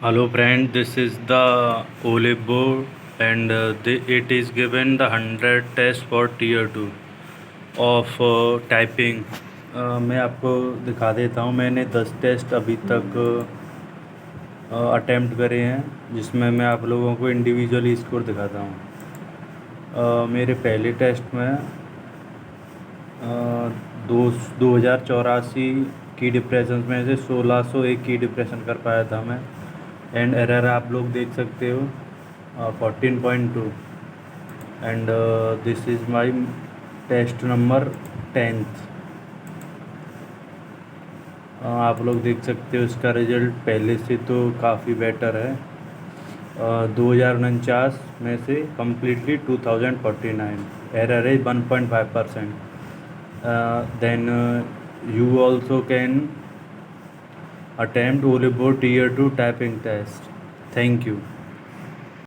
Hello friend, this is the Olive board and it is given the 100 test for tier 2 of typing. मैं आपको दिखा देता हूँ। मैंने 10 टेस्ट अभी तक अटेम्प्ट करे हैं, जिसमें मैं आप लोगों को इंडिविजुअली स्कोर दिखाता हूँ। मेरे पहले टेस्ट में दो 2084 की डिप्रेशन में से 1601 की डिप्रेशन कर पाया था मैं। एंड एरर आप लोग देख सकते हो 14.2। And this is my test number 10th। आप लोग देख सकते हो इसका रिज़ल्ट पहले से तो काफ़ी बेटर है। 2049 में से कम्प्लीटली 2049, एरर है 1.5%। Then you also can attempt Olive Tier 2 typing test. Thank you.